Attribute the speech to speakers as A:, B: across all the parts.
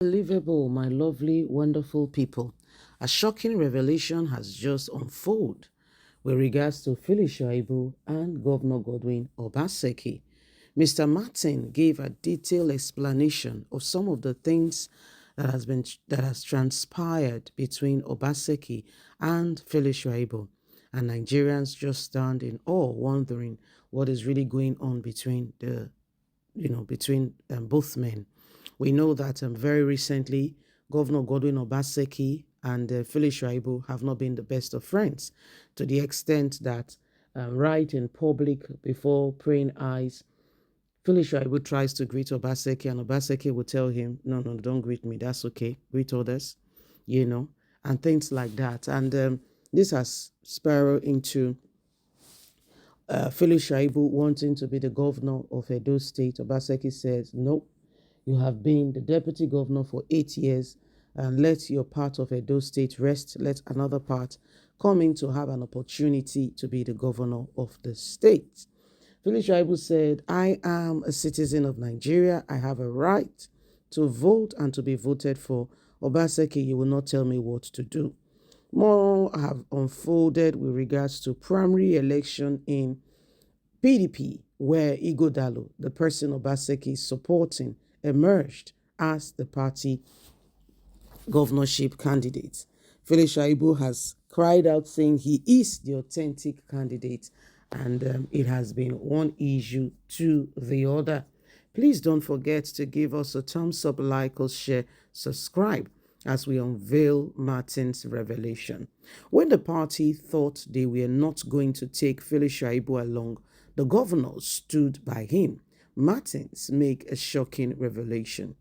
A: Unbelievable, my lovely, wonderful people. A shocking revelation has just unfolded with regards to Philip Shaibu and Governor Godwin Obaseki. Mr. Martin gave a detailed explanation of some of the things that has transpired between Obaseki and Philip Shaibu, and Nigerians just stand in awe, wondering what is really going on between both men. We know that very recently, Governor Godwin Obaseki and Philip Shaibu have not been the best of friends, to the extent that right in public, before praying eyes, Philip Shaibu tries to greet Obaseki, and Obaseki will tell him, no, no, don't greet me. That's okay. Greet others, you know, and things like that. And this has spiraled into Philip Shaibu wanting to be the governor of Edo State. Obaseki says, nope, you have been the deputy governor for 8 years, and let your part of Edo State rest. Let another part come in to have an opportunity to be the governor of the state. Philip Shaibu said, I am a citizen of Nigeria. I have a right to vote and to be voted for. Obaseki, you will not tell me what to do. More have unfolded with regards to primary election in PDP, where Igodalo, the person Obaseki is supporting, emerged as the party governorship candidate. Philip Shaibu has cried out saying he is the authentic candidate, and it has been one issue to the other. Please don't forget to give us a thumbs up, like or share, subscribe as we unveil Martin's revelation. When the party thought they were not going to take Philip Shaibu along, the governor stood by him. Martins make a shocking revelation.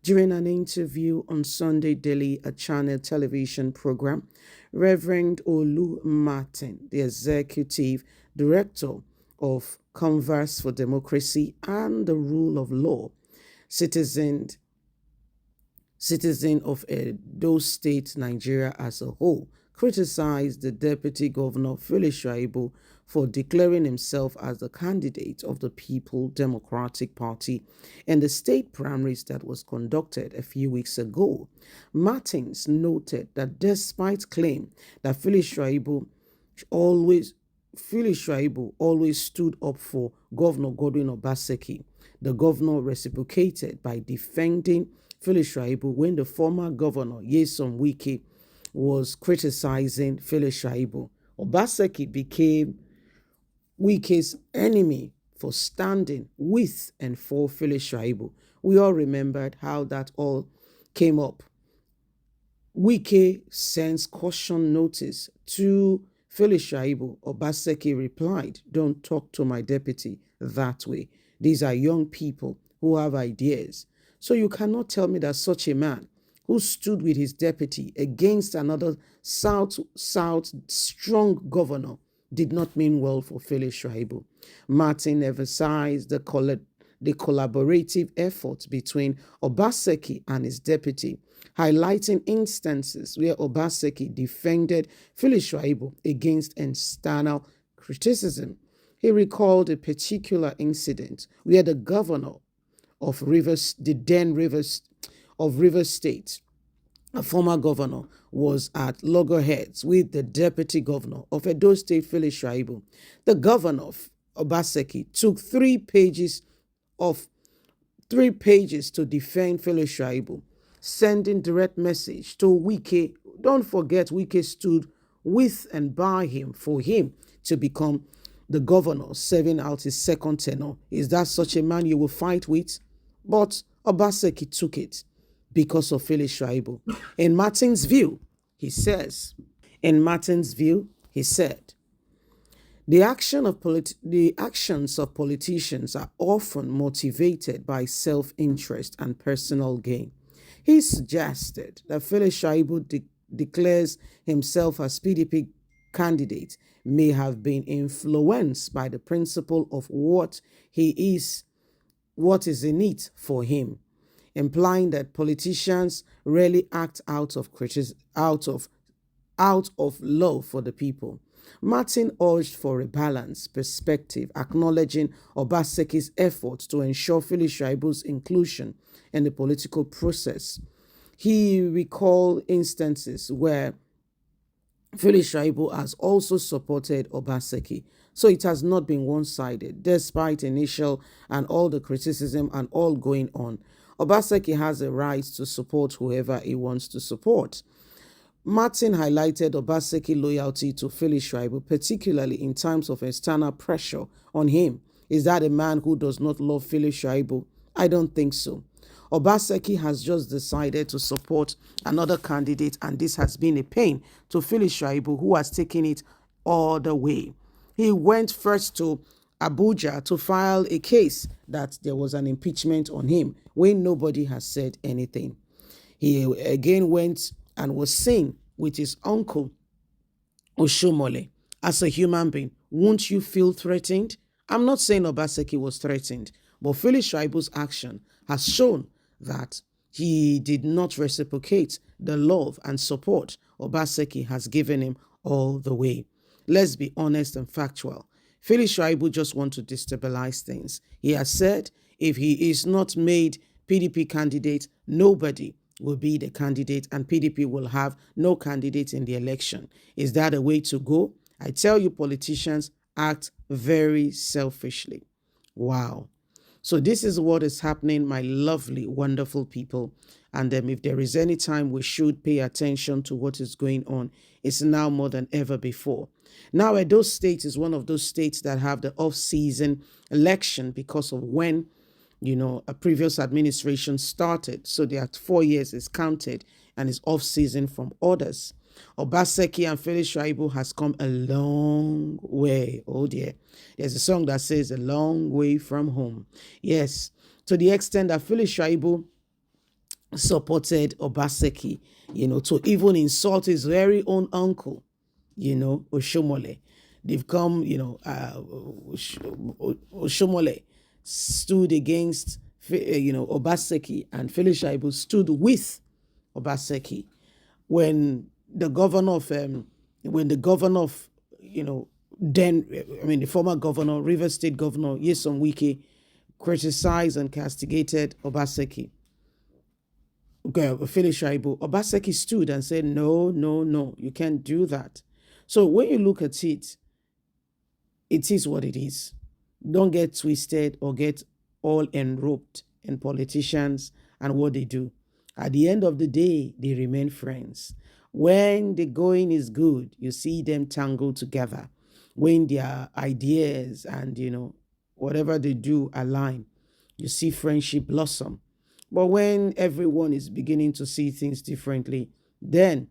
A: During an interview on Sunday Daily, a channel television program, Reverend Olu Martin, the executive director of Converse for Democracy and the Rule of Law, citizen of Edo State, Nigeria as a whole, criticized the Deputy Governor Philip Shaibu for declaring himself as the candidate of the People Democratic Party in the state primaries that was conducted a few weeks ago. Martins noted that despite claim that always Philip Shaibu always stood up for Governor Godwin Obaseki, the governor reciprocated by defending Philip Shaibu when the former governor, Nyesom Wike, was criticizing Philip Shaibu. Obaseki became Wike's enemy for standing with and for Philip Shaibu. We all remembered how that all came up. Wike sends caution notice to Philip Shaibu. Obaseki replied, don't talk to my deputy that way. These are young people who have ideas. So you cannot tell me that such a man who stood with his deputy against another South strong governor did not mean well for Philip Shaibu. Martin emphasized the collaborative effort between Obaseki and his deputy, highlighting instances where Obaseki defended Philip Shaibu against external criticism. He recalled a particular incident where the governor of Rivers, the then Rivers of Rivers State, a former governor, was at loggerheads with the deputy governor of Edo State, Philip Shaibu. The governor of Obaseki took 3 pages to defend Philip Shaibu, sending direct message to Wike. Don't forget, Wike stood with and by him for him to become the governor, serving out his second tenure. Is that such a man you will fight with? But Obaseki took it because of Philip Shaibu. In Martin's view, he says, the actions of politicians are often motivated by self-interest and personal gain. He suggested that Philip Shaibu declares himself as PDP candidate may have been influenced by the principle of what is in it for him, implying that politicians rarely act out of love for the people. Martin urged for a balanced perspective, acknowledging Obaseki's efforts to ensure Philip Shaibu's inclusion in the political process. He recalled instances where Felix Shaibu has also supported Obaseki. So it has not been one-sided, despite initial and all the criticism and all going on. Obaseki has a right to support whoever he wants to support. Martin highlighted Obaseki's loyalty to Felix Shaibu, particularly in times of external pressure on him. Is that a man who does not love Felix Shaibu? I don't think so. Obaseki has just decided to support another candidate, and this has been a pain to Felix Shaibu, who has taken it all the way. He went first to Abuja to file a case that there was an impeachment on him when nobody has said anything. He again went and was seen with his uncle Oshomole. As a human being, won't you feel threatened? I'm not saying Obaseki was threatened, but Felix Shaibu's action has shown that he did not reciprocate the love and support Obaseki has given him all the way. Let's be honest and factual. Felix Shaibu just wants to destabilize things. He has said if he is not made PDP candidate, nobody will be the candidate and PDP will have no candidate in the election. Is that a way to go? I tell you, politicians act very selfishly. Wow. So this is what is happening, my lovely, wonderful people. And if there is any time we should pay attention to what is going on, it's now more than ever before. Now, Edo State is one of those states that have the off-season election because of when a previous administration started. So their 4 years is counted and is off season from others. Obaseki and Felix Shaibu has come a long way. Oh dear. There's a song that says a long way from home. Yes, to the extent that Felix Shaibu supported Obaseki, to even insult his very own uncle, Oshomole. They've come, Oshomole stood against, Obaseki, and Felix Shaibu stood with Obaseki. When the governor of, the former governor, Rivers State Governor Nyesom Wike, criticized and castigated Obaseki, Felix Shaibu, Obaseki stood and said, no, you can't do that. So when you look at it, it is what it is. Don't get twisted or get all enroped in politicians and what they do. At the end of the day, they remain friends. When the going is good, you see them tangle together. When their ideas and, whatever they do align, you see friendship blossom. But when everyone is beginning to see things differently, then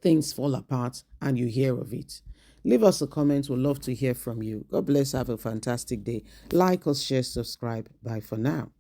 A: things fall apart and you hear of it. Leave us a comment. We'd love to hear from you. God bless. Have a fantastic day. Like us, share, subscribe. Bye for now.